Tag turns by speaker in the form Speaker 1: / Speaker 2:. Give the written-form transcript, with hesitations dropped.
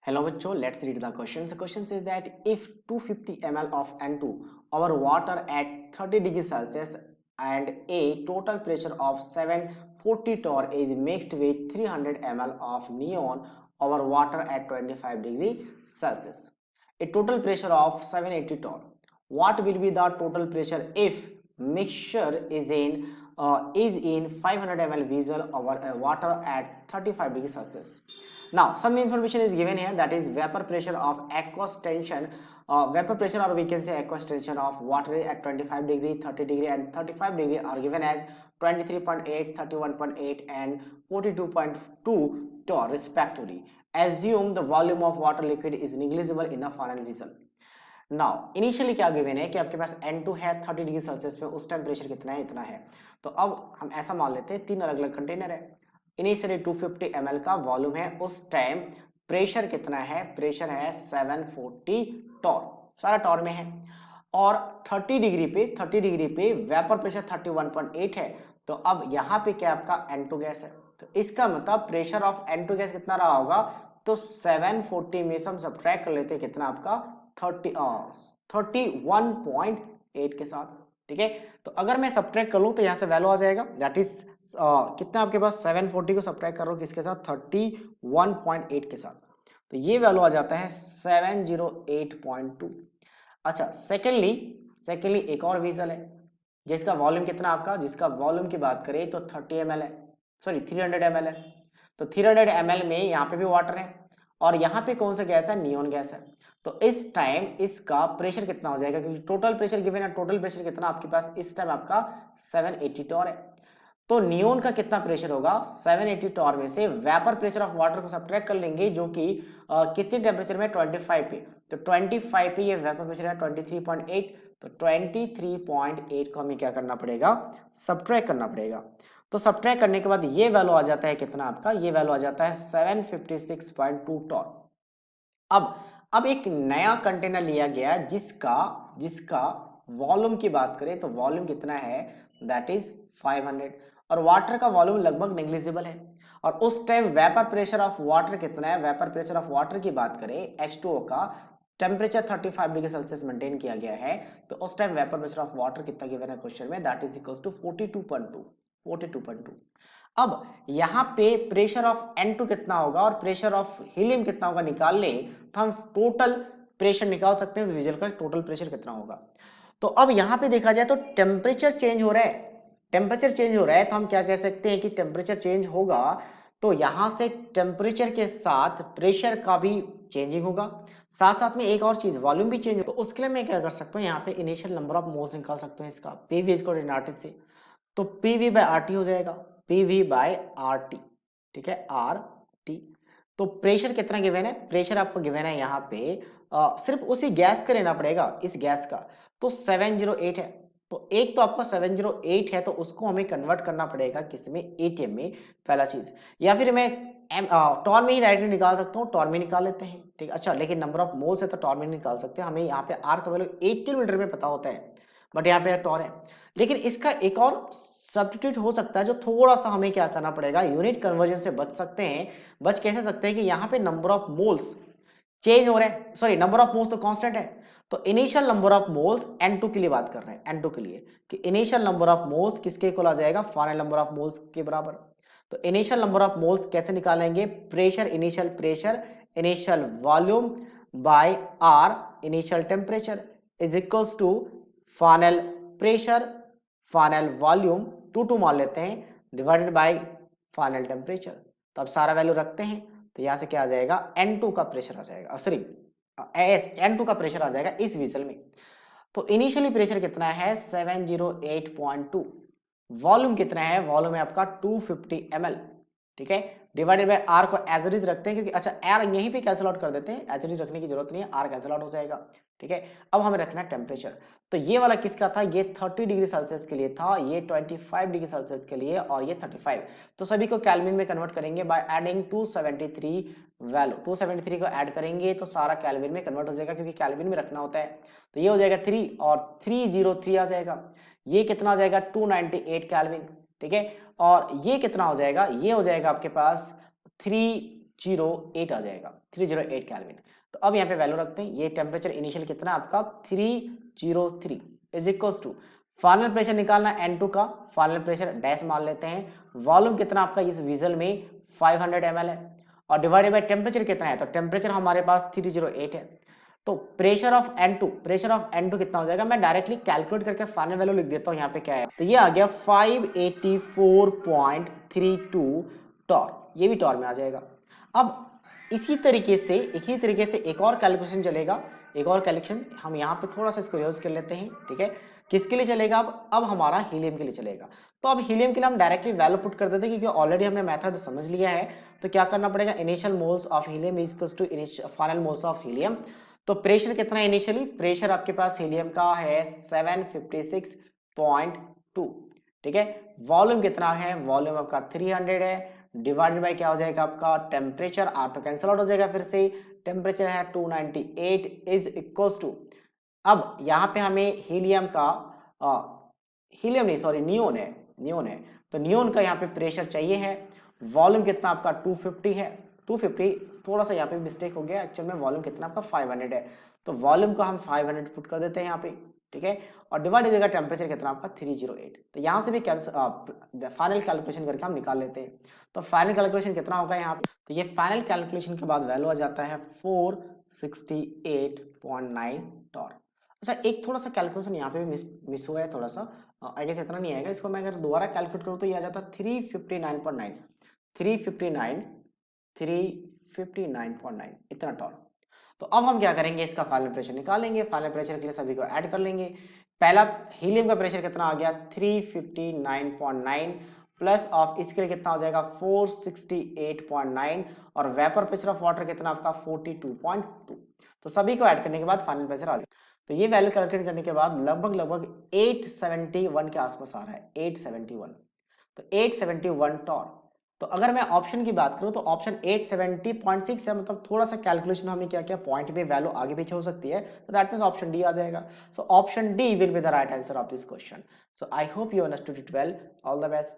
Speaker 1: Hello bachcho, let's read the question. The question says that if 250 ml of N2 over water at 30 degrees Celsius and a total pressure of 740 torr is mixed with 300 ml of neon over water at 25 degree Celsius, a total pressure of 780 torr. What will be the total pressure if mixture is in 500 ml vessel over water at 35 degrees Celsius? Now, some information is given here, that is vapor pressure of aqueous tension, vapor pressure, or we can say aqueous tension of water at 25 degree, 30 degree and 35 degree are given as 23.8, 31.8 and 42.2 torr respectively. Assume the volume of water liquid is negligible in a funnel vessel. Now initially क्या given है कि आपके पास N2 है 30 degree Celsius पे, उस time pressure कितना है, इतना है। तो अब हम ऐसा मान लेते हैं तीन अलग अलग कंटेनर है, इनिशियली 250 ml का वॉल्यूम है, उस टाइम प्रेशर कितना है, प्रेशर है 740 टॉर, सारा टॉर में है, और 30 डिग्री पे वेपर प्रेशर 31.8 है। तो अब यहाँ पे क्या आपका N2 गैस है, तो इसका मतलब प्रेशर ऑफ N2 गैस कितना रहा होगा, तो 740 में से हम सब्ट्रैक्ट कर लेते हैं कितना आपका 31.8 के साथ, ठीक है। तो अगर मैं सब्ट्रैक्ट कर लूं तो यहां से वैल्यू आ जाएगा, दैट इज कितना आपके पास 740 को सब्ट्रैक्ट कर रहा हूं किसके साथ, 31.8 के साथ, तो ये वैल्यू आ जाता है 708.2। अच्छा, सेकेंडली एक और वेसल है जिसका वॉल्यूम कितना आपका, जिसका वॉल्यूम की बात करें तो 30 ml है, सॉरी 300 ml है। तो 300 ml में यहाँ पे भी वाटर है और यहाँ पे कौन सा गैस है, नियोन गैस है। तो इस टाइम इसका प्रेशर कितना हो जाएगा, क्योंकि टोटल प्रेशर गिवन है, टोटल प्रेशर कितना आपके पास इस टाइम आपका 780 टॉर है। तो नियोन का कितना प्रेशर होगा, 780 टॉर में से वेपर प्रेशर ऑफ वाटर को सब्ट्रैक्ट कर लेंगे जो कि कितने टेम्परेचर में, 25 पे। तो 25 पे ये वेपर प्रेशर है 23.8, तो 23.8 को हमें क्या करना पड़ेगा, सब्ट्रैक्ट करना पड़ेगा। तो सब्ट्रैक्ट करने के बाद ये वैल्यू आ जाता है कितना आपका, ये वैल्यू आ जाता है 756.2 टॉर। अब एक नया कंटेनर लिया गया जिसका वॉल्यूम की बात करें तो वॉल्यूम कितना है, दैट इज 500, और वाटर का वॉल्यूम लगभग नेग्लिजिबल है। और उस time vapour pressure of water कितना है, वेपर प्रेशर ऑफ वाटर की बात करें, H2O का टेम्परेचर 35 डिग्री सेल्सियस मेंटेन किया गया है, तो उस time vapour pressure of water कितना गिवन है क्वेश्चन में, दैट इज इक्वल्स टू 42.2। अब यहाँ पे प्रेशर ऑफ N2 कितना होगा और प्रेशर ऑफ हीलियम कितना होगा निकाल ले, तो हम टोटल प्रेशर निकाल सकते हैं इस विजल का, टोटल प्रेशर कितना होगा। तो अब यहाँ पे देखा जाए तो टेम्परेचर चेंज हो रहा है, टेम्परेचर चेंज हो रहा है, तो हम क्या कह सकते हैं कि टेम्परेचर चेंज होगा तो यहां से टेम्परेचर के साथ प्रेशर का भी चेंजिंग होगा, साथ साथ में एक और चीज वॉल्यूम भी चेंज होगा। तो उसके लिए मैं क्या कर सकता हूँ, यहाँ पे इनिशियल नंबर ऑफ मोल्स निकाल सकते हैं इसका, पीवी को आरटी से, तो पीवी बाय आरटी हो जाएगा, पीवी बाय आरटी, ठीक है, आर टी। तो प्रेशर कितना गिवन है, प्रेशर आपको गिवन है यहाँ पे सिर्फ उसी गैस का लेना पड़ेगा, इस गैस का, तो 708 है। तो एक तो आपका 708 है, तो उसको हमें कन्वर्ट करना पड़ेगा किसमें, एटीएम में, पहला चीज, या फिर मैं टॉर में ही डायरेक्टली निकाल सकता हूँ, टॉर में निकाल लेते हैं, ठीक। अच्छा, लेकिन नंबर ऑफ मोल्स है तो टॉर में निकाल सकते हैं, हमें यहाँ पे आर का वैल्यू 8 किलोमीटर में पता होता है, बट यहाँ पे टॉर है। लेकिन इसका एक और सब्स्टिट्यूट हो सकता है जो थोड़ा सा हमें क्या करना पड़ेगा, यूनिट कन्वर्जन से बच सकते हैं। बच कैसे सकते हैं कि यहाँ पे नंबर ऑफ मोल्स चेंज हो रहे हैं, सॉरी नंबर ऑफ मोल्स तो कांस्टेंट है, तो initial number of moles N2 के लिए बात कर रहे हैं, N2 के लिए, कि इनिशियल नंबर ऑफ मोल्स किसके इक्वल आ जाएगा, फाइनल नंबर ऑफ मोल्स के बराबर। तो इनिशियल नंबर ऑफ मोल्स कैसे निकालेंगे, pressure, initial volume by R initial temperature is equals to final pressure, final volume 2 मान लेते हैं, डिवाइडेड बाय फाइनल टेम्परेचर। तो अब सारा वैल्यू रखते हैं, तो यहां से क्या आ जाएगा, N2 का प्रेशर आ जाएगा, सॉरी N2 का प्रेशर आ जाएगा इस विसल में। तो इनिशियली प्रेशर कितना है 708.2, वॉल्यूम कितना है, वॉल्यूम है आपका 250 ml, ठीक है, डिवाइडेड बाय आर को एज इट इज रखते हैं, क्योंकि अच्छा आर यहीं पे कैंसिल आउट कर देते हैं, एज इट इज रखने की जरूरत नहीं है, आर कैंसिल आउट हो जाएगा, ठीक है। अब हमें रखना है टेम्परेचर, तो ये वाला किसका था, ये 30 डिग्री सेल्सियस के लिए था, ये 25 डिग्री सेल्सियस के लिए, और ये 35। तो सभी को केल्विन में कन्वर्ट करेंगे बाय एडिंग 273 वैल्यू, 273 को ऐड करेंगे तो सारा केल्विन में कन्वर्ट हो जाएगा, क्योंकि केल्विन में रखना होता है। तो ये हो जाएगा 3 और 303 आ जाएगा, ये कितना आ जाएगा 298 केल्विन, ठीक है, और ये कितना हो जाएगा, ये हो जाएगा आपके पास 3 308 आ जाएगा, 308 केल्विन। तो अब यहाँ पे वैल्यू रखते हैं, ये टेम्परेचर इनिशियल कितना आपका 303 is equal to final pressure निकालना N2 का, फाइनल प्रेशर डैश मान लेते हैं, वॉल्यूम कितना आपका इस विजल में 500 ml है, और डिवाइडेड बाय टेम्परेचर कितना है, तो टेम्परेचर हमारे पास 308 है। तो प्रेशर ऑफ N2 कितना हो जाएगा, मैं डायरेक्टली कैलकुलेट करके फाइनल वैल्यू लिख देता हूँ यहाँ पे क्या है, तो ये आ गया 584.32 टॉर, ये भी टॉर में आ जाएगा। अब इसी तरीके से एक और कैलकुलेशन चलेगा, एक और कैलकुलेशन हम यहाँ पे थोड़ा सा इसको यूज कर लेते हैं, ठीक है। किसके लिए चलेगा, अब हमारा हीलियम के लिए चलेगा। तो अब हीलियम के लिए हम डायरेक्टली वैल्यू पुट कर देते हैं, क्योंकि ऑलरेडी हमने मेथड समझ लिया है। तो क्या करना पड़ेगा, initial moles of helium is equal to final moles of helium. तो प्रेशर कितना है इनिशियली, प्रेशर आपके पास हीलियम का है 756.2, ठीक है। वॉल्यूम कितना है, वॉल्यूम आपका 300 है, डिवाइडेड बाय क्या हो जाएगा आपका टेम्परेचर, आर तो कैंसिल आउट हो जाएगा, फिर से टेम्परेचर है 298 इज इक्वल्स टू, अब यहाँ पे हमें हीलियम का हीलियम नहीं सॉरी नियोन है, तो नियोन का यहाँ पे प्रेशर चाहिए है, वॉल्यूम कितना आपका 250 है, 250 थोड़ा सा यहाँ पे मिस्टेक हो गया, एक्चुअल में वॉल्यूम कितना आपका 500 है, तो वॉल्यूम को हम 500 पुट कर देते हैं यहाँ पे, ठीक है, और डिवाइड हो जाएगा टेम्परेचर कितना आपका 308। तो यहाँ से भी फाइनल कैलकुलेशन करके हम निकाल लेते हैं। तो फाइनल कैलकुलेशन कितना होगा यहाँ पे, तो ये फाइनल कैलकुलेशन के बाद वैल्यू आ जाता है 468.9 टॉर। अच्छा, एक थोड़ा सा कैलकुलेशन यहाँ पे भी मिस हुआ है थोड़ा सा, आई गेस इतना नहीं आएगा, इसको मैं अगर दोबारा कैलकुलेट करूँ तो ये आ जाता है 359.9 इतना टॉर। तो अब हम क्या करेंगे, इसका फाइनल प्रेशर निकालेंगे, फाइनल प्रेशर के लिए सभी को ऐड कर लेंगे। पहला हीलियम का प्रेशर कितना आ गया 359.9 प्लस ऑफ इसके लिए कितना हो जाएगा 468.9, और वेपर प्रेशर ऑफ वाटर कितना आपका 42.2। तो सभी को ऐड करने के बाद फाइनल प्रेशर आ जाएगा। तो ये वैल्यू कैलकुलेट करने के बाद लगभग 871 के आसपास आ रहा है, 871, तो 871 टॉर। तो अगर मैं ऑप्शन की बात करूं तो ऑप्शन 870.6 है, मतलब थोड़ा सा कैलकुलेशन हमने क्या किया, पॉइंट पे वैल्यू आगे पीछे हो सकती है, तो दैट मींस ऑप्शन डी आ जाएगा। So option D will be the right answer of this question. So I hope you understood it well, all the best.